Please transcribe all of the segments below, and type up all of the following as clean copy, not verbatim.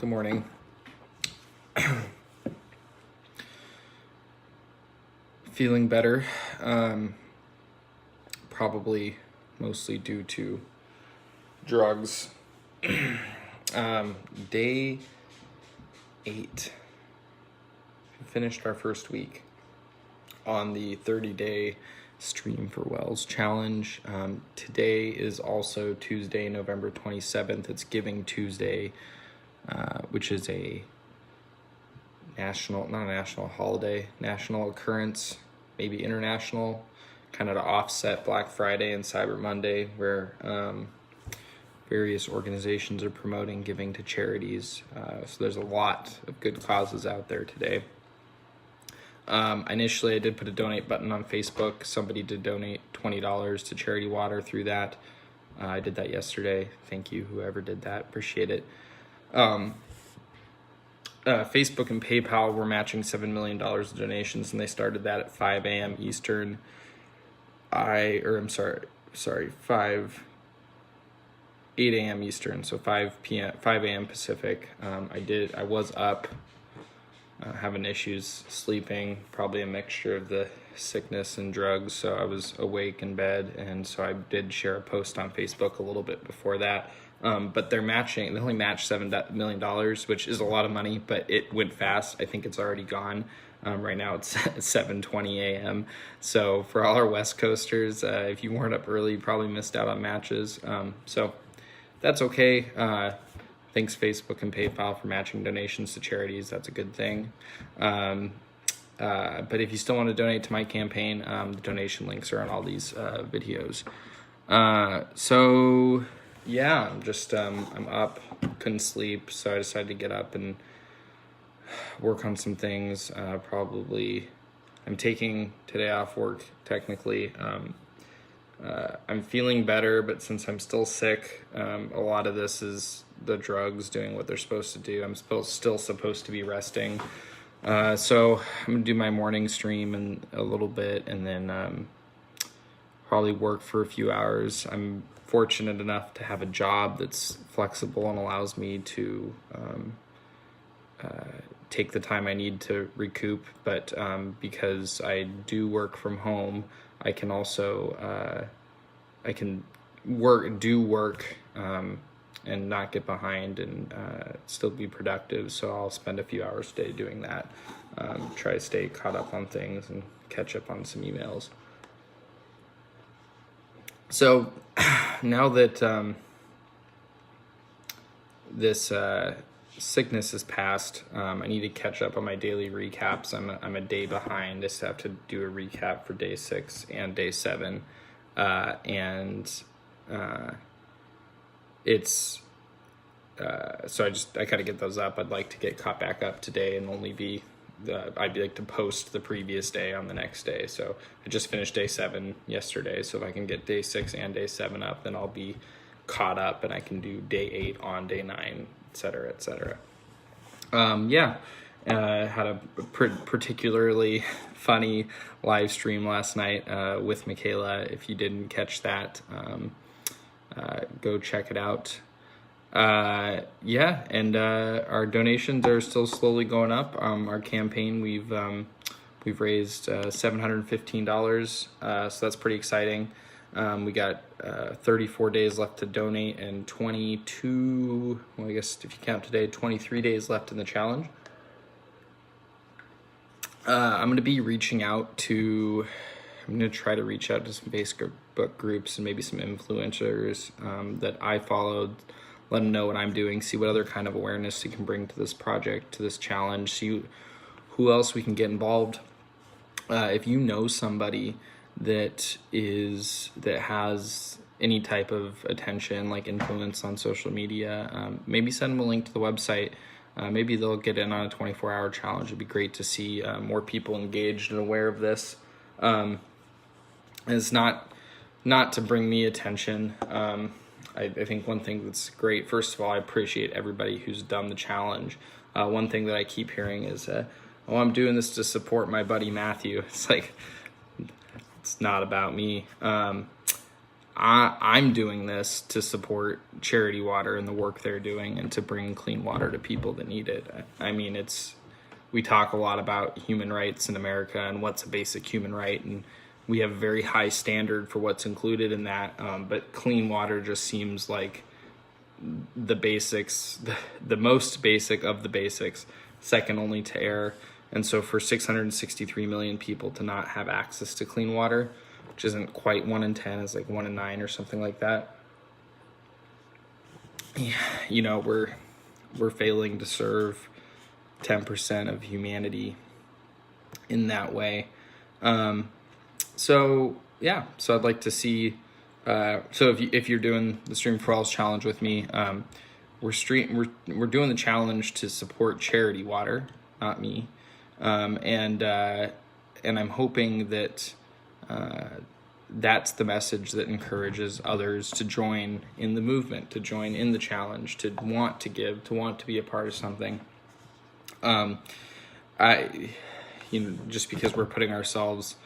Good morning. Feeling better, probably mostly due to drugs. Day 8. We finished our first week on the 30-day Streamforwells challenge. Today is also Tuesday, November 27th. It's Giving Tuesday, which is a not a national holiday, national occurrence, maybe international, kind of to offset Black Friday and Cyber Monday, where various organizations are promoting giving to charities. So there's a lot of good causes out there today. Initially, I did put a donate button on Facebook. Somebody did donate $20 to Charity Water through that. I did that yesterday. Thank you, whoever did that. Appreciate it. Facebook and PayPal were matching $7 million of donations, and they started that at 5 a.m. Eastern. 8 a.m. Eastern, so 5 a.m. Pacific. I was up, having issues sleeping, probably a mixture of the sickness and drugs, so I was awake in bed, and so I did share a post on Facebook a little bit before that. But they only matched $7 million, which is a lot of money, but it went fast. I think it's already gone. Right now it's 7:20 a.m. So for all our West Coasters, if you weren't up early, you probably missed out on matches. So that's okay. Thanks Facebook and PayPal for matching donations to charities. That's a good thing. But if you still want to donate to my campaign, the donation links are on all these videos. So yeah, I'm up, couldn't sleep, so I decided to get up and work on some things. I'm taking today off work, technically. I'm feeling better, but since I'm still sick, a lot of this is the drugs doing what they're supposed to do. I'm still supposed to be resting. So I'm gonna do my morning stream in a little bit, and then probably work for a few hours. I'm fortunate enough to have a job that's flexible and allows me to take the time I need to recoup, but because I do work from home, I can also work and not get behind and still be productive. So I'll spend a few hours a day doing that. Try to stay caught up on things and catch up on some emails. So now that this sickness has passed, I need to catch up on my daily recaps. I'm a day behind. I still have to do a recap for day 6 and day 7, so I gotta get those up. I'd like to get caught back up today and I'd like to post the previous day on the next day. So I just finished day 7 yesterday, so if I can get day 6 and day 7 up, then I'll be caught up and I can do day 8 on day 9, etc., etc. Had a particularly funny live stream last night with Michaela. If you didn't catch that, go check it out. Our donations are still slowly going up. Our campaign, we've raised $715, so that's pretty exciting. We got 34 days left to donate and 22, well, I guess if you count today, 23 days left in the challenge. I'm going to try to reach out to some Facebook groups and maybe some influencers that I followed, let them know what I'm doing, see what other kind of awareness you can bring to this project, to this challenge, see who else we can get involved. If you know somebody that has any type of attention, like influence on social media, maybe send them a link to the website. Maybe they'll get in on a 24-hour challenge. It'd be great to see more people engaged and aware of this. It's not to bring me attention. I think one thing that's great, first of all, I appreciate everybody who's done the challenge. One thing that I keep hearing is, I'm doing this to support my buddy Matthew. It's like, it's not about me. I'm doing this to support charity water and the work they're doing, and to bring clean water to people that need it. I mean, we talk a lot about human rights in America and what's a basic human right, and we have a very high standard for what's included in that, but clean water just seems like the basics, the most basic of the basics, second only to air. And so for 663 million people to not have access to clean water, which isn't quite 1 in 10, is like 1 in 9 or something like that, yeah, you know, we're failing to serve 10% of humanity in that way. So I'd like to see. So if you're doing the Stream4wells challenge with me, we're doing the challenge to support charity water, not me, and I'm hoping that that's the message that encourages others to join in the movement, to join in the challenge, to want to give, to want to be a part of something. Just because we're putting ourselves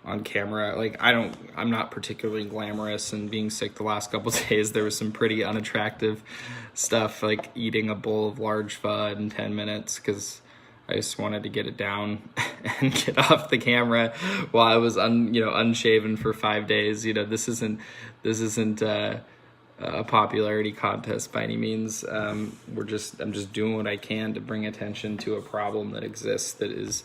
on camera, like I'm not particularly glamorous, and being sick the last couple of days, there was some pretty unattractive stuff, like eating a bowl of large pho in 10 minutes because I just wanted to get it down and get off the camera while I was unshaven for 5 days. This isn't a popularity contest by any means. I'm just doing what I can to bring attention to a problem that exists, that is,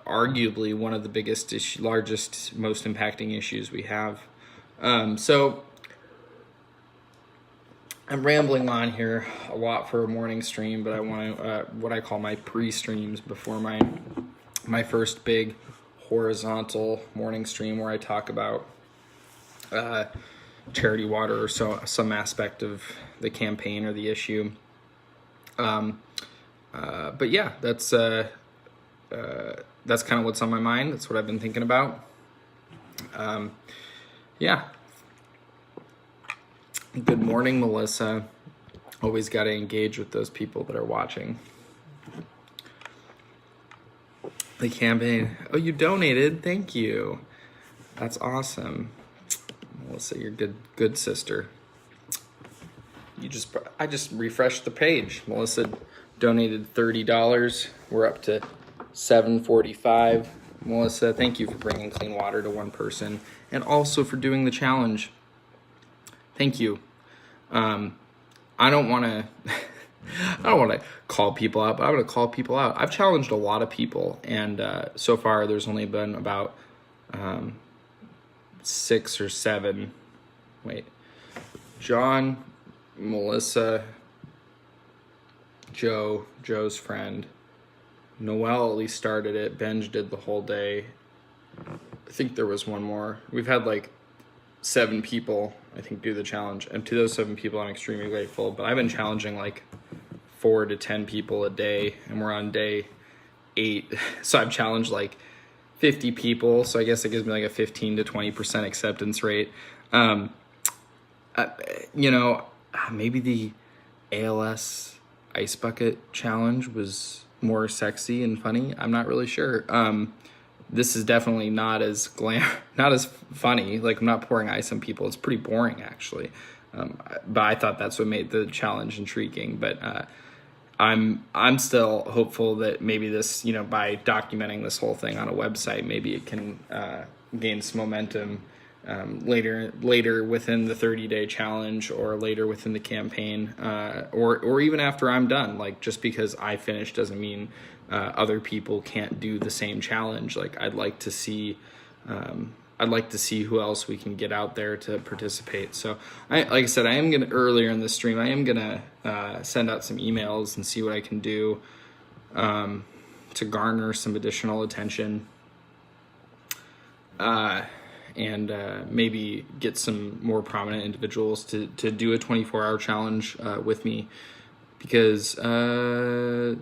arguably one of the biggest, largest, most impacting issues we have. So I'm rambling on here a lot for a morning stream, but I want to, what I call my pre-streams before my first big horizontal morning stream, where I talk about charity water or some aspect of the campaign or the issue. But yeah, that's kind of what's on my mind. That's what I've been thinking about. Yeah. Good morning, Melissa. Always got to engage with those people that are watching. The campaign. Oh, you donated. Thank you. That's awesome. Melissa, you're good sister. I just refreshed the page. Melissa donated $30. We're up to $7.45. Melissa, thank you for bringing clean water to one person, and also for doing the challenge. Thank you. I don't want to call people out, but I'm going to call people out. I've challenged a lot of people, and so far there's only been about 6 or 7. Wait, John, Melissa, Joe's friend, Noelle at least started it. Benj did the whole day. I think there was one more. We've had like 7 people, I think, do the challenge. And to those 7 people, I'm extremely grateful. But I've been challenging like 4 to 10 people a day, and we're on day 8. So I've challenged like 50 people. So I guess it gives me like a 15 to 20% acceptance rate. Maybe the ALS ice bucket challenge was more sexy and funny. I'm not really sure. This is definitely not as funny. Like, I'm not pouring ice on people. It's pretty boring, actually. But I thought that's what made the challenge intriguing. But I'm still hopeful that maybe this, by documenting this whole thing on a website, maybe it can gain some momentum later within the 30-day challenge, or later within the campaign, or even after I'm done. Like, just because I finished doesn't mean other people can't do the same challenge. Like, I'd like to see who else we can get out there to participate. So like I said, earlier in the stream, I am gonna send out some emails and see what I can do to garner some additional attention, and maybe get some more prominent individuals to do a 24-hour challenge with me. Because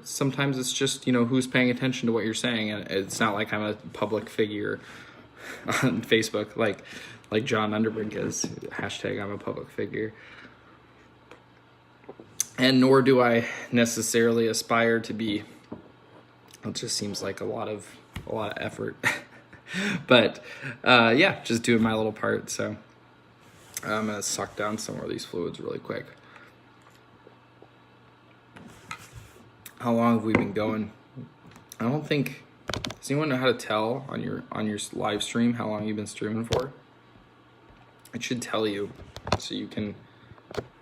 sometimes it's just, who's paying attention to what you're saying. And it's not like I'm a public figure on Facebook like John Underbrink is. Hashtag I'm a public figure. And nor do I necessarily aspire to be. It just seems like a lot of effort. But just doing my little part. So I'm gonna suck down some more of these fluids really quick. How long have we been going? I don't think, does anyone know how to tell on your live stream how long you've been streaming for? It should tell you so you can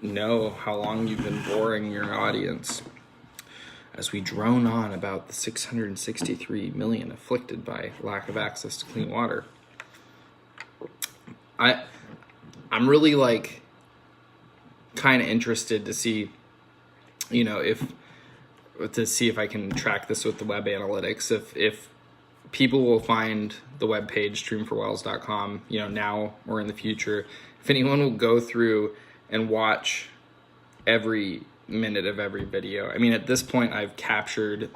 know how long you've been boring your audience. As we drone on about the 663 million afflicted by lack of access to clean water. I'm really like kind of interested to see, you know, if I can track this with the web analytics. If people will find the webpage streamforwells.com, you know, now or in the future, if anyone will go through and watch every minute of every video. I mean, at this point, I've captured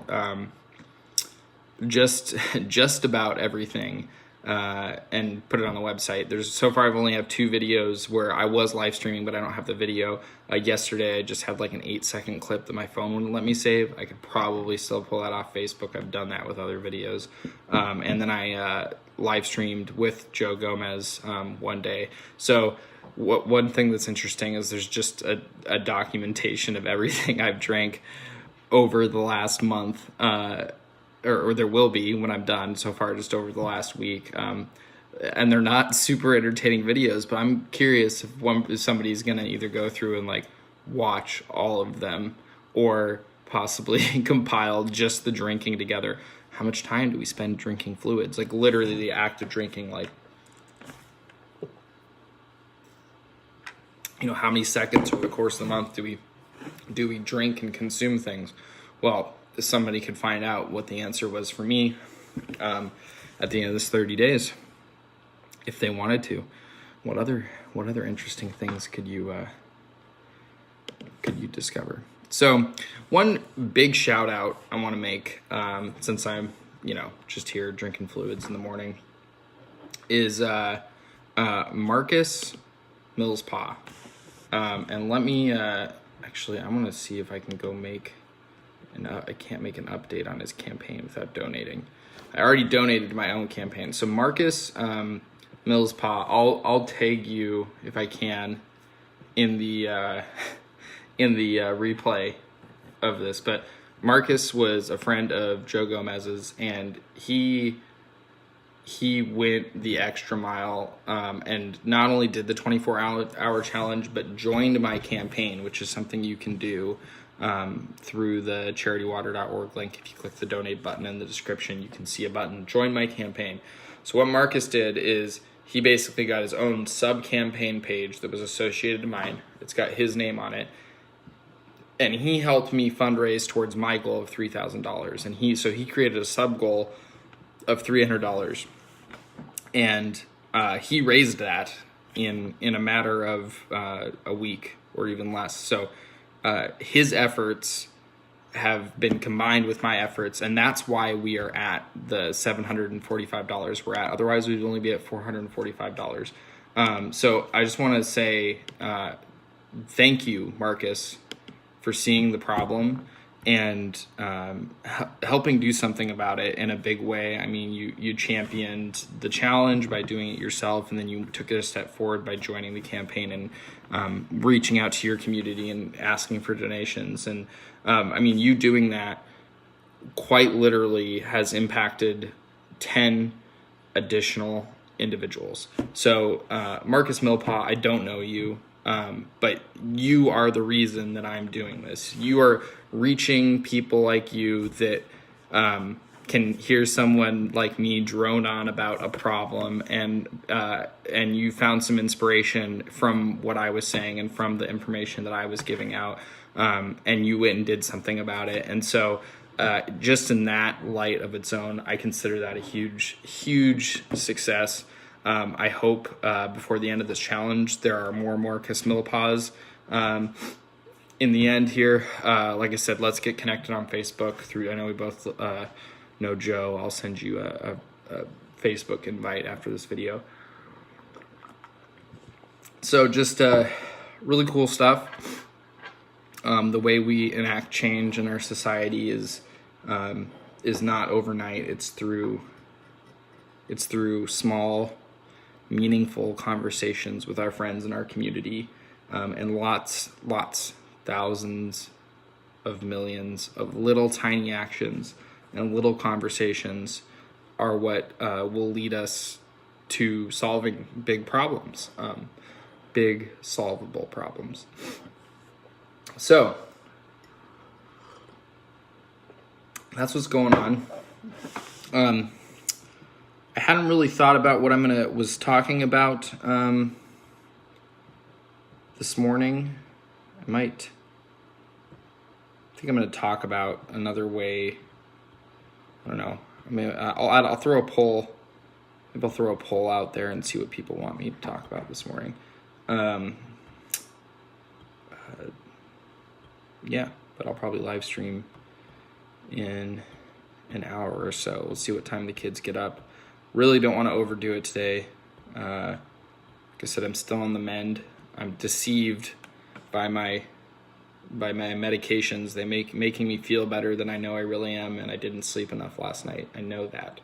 just about everything and put it on the website. So far I've only have 2 videos where I was live streaming, but I don't have the video. Yesterday I just had like an 8-second clip that my phone wouldn't let me save. I could probably still pull that off Facebook. I've done that with other videos. And then I live streamed with Joe Gomez one day. So one thing that's interesting is there's just a documentation of everything I've drank over the last month, or there will be when I'm done. So far, just over the last week, and they're not super entertaining videos. But I'm curious if somebody's gonna either go through and like watch all of them, or possibly compile just the drinking together. How much time do we spend drinking fluids? Like literally the act of drinking, like, you know, how many seconds over the course of the month do we drink and consume things? Well, somebody could find out what the answer was for me at the end of this 30 days, if they wanted to. What other interesting things could you discover? So one big shout out I want to make, since I'm, you know, just here drinking fluids in the morning, is Marcus Millspaw. And let me, actually, I'm going to see if I can go make, I can't make an update on his campaign without donating. I already donated to my own campaign. So Marcus Millspaw, I'll tag you if I can in the replay of this. But Marcus was a friend of Joe Gomez's, and he went the extra mile, and not only did the 24-hour challenge, but joined my campaign, which is something you can do through the charitywater.org link. If you click the donate button in the description, you can see a button, join my campaign. So what Marcus did is he basically got his own sub-campaign page that was associated to mine. It's got his name on it. And he helped me fundraise towards my goal of $3,000. And he created a sub-goal of $300. And he raised that in a matter of a week or even less. So his efforts have been combined with my efforts, and that's why we are at the $745 we're at. Otherwise, we'd only be at $445. So I just want to say thank you, Marcus, for seeing the problem and helping do something about it in a big way. I mean, you championed the challenge by doing it yourself, and then you took it a step forward by joining the campaign and reaching out to your community and asking for donations. And I mean, you doing that quite literally has impacted 10 additional individuals. So Marcus Millpaw, I don't know you, but you are the reason that I'm doing this. You are reaching people like you that can hear someone like me drone on about a problem, and you found some inspiration from what I was saying and from the information that I was giving out, and you went and did something about it. And so just in that light of its own, I consider that a huge success. I hope before the end of this challenge there are more Marcus Millpaws. In the end here, like I said, let's get connected on Facebook through, I know we both know Joe. I'll send you a Facebook invite after this video. So just really cool stuff. The way we enact change in our society is not overnight. It's through small meaningful conversations with our friends in our community, and thousands of millions of little tiny actions and little conversations are what will lead us to solving big problems, big solvable problems. So that's what's going on. I hadn't really thought about what was talking about this morning. I think I'm going to talk about another way. I don't know. I mean, I'll throw a poll. Maybe I'll throw a poll out there and see what people want me to talk about this morning. Yeah, but I'll probably live stream in an hour or so. We'll see what time the kids get up. Really don't want to overdo it today. Like I said, I'm still on the mend. I'm deceived by my medications. They making me feel better than I know I really am, and I didn't sleep enough last night. I know that.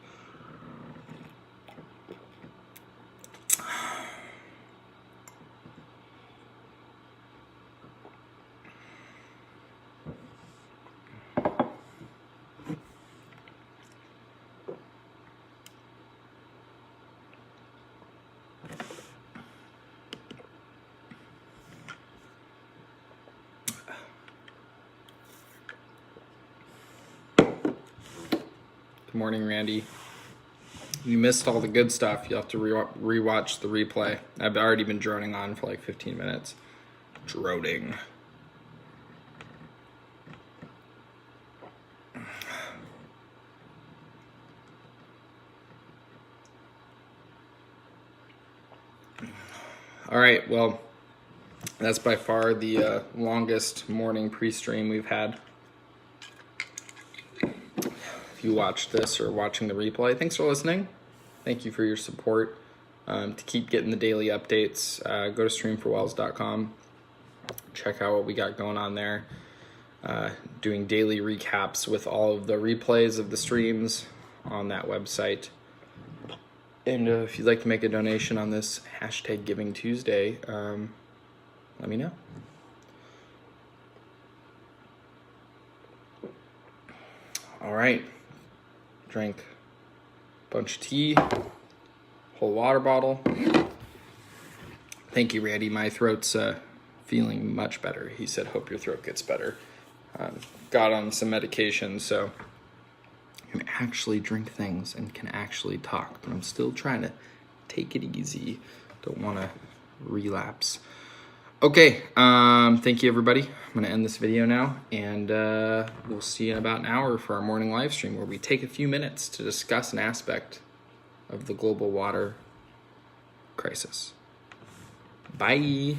Good morning, Randy. You missed all the good stuff. You'll have to rewatch the replay. I've already been droning on for like 15 minutes. Droning. All right, well, that's by far the longest morning pre-stream we've had. If you watched this or watching the replay, thanks for listening. Thank you for your support. To keep getting the daily updates, go to streamforwells.com. Check out what we got going on there. Doing daily recaps with all of the replays of the streams on that website. And if you'd like to make a donation on this #Giving Tuesday, let me know. All right. Drank a bunch of tea, whole water bottle. Thank you, Randy. My throat's feeling much better. He said, hope your throat gets better. Got on some medication, so I can actually drink things and can actually talk, but I'm still trying to take it easy. Don't want to relapse. Okay, thank you, everybody. I'm going to end this video now, and we'll see you in about an hour for our morning live stream where we take a few minutes to discuss an aspect of the global water crisis. Bye.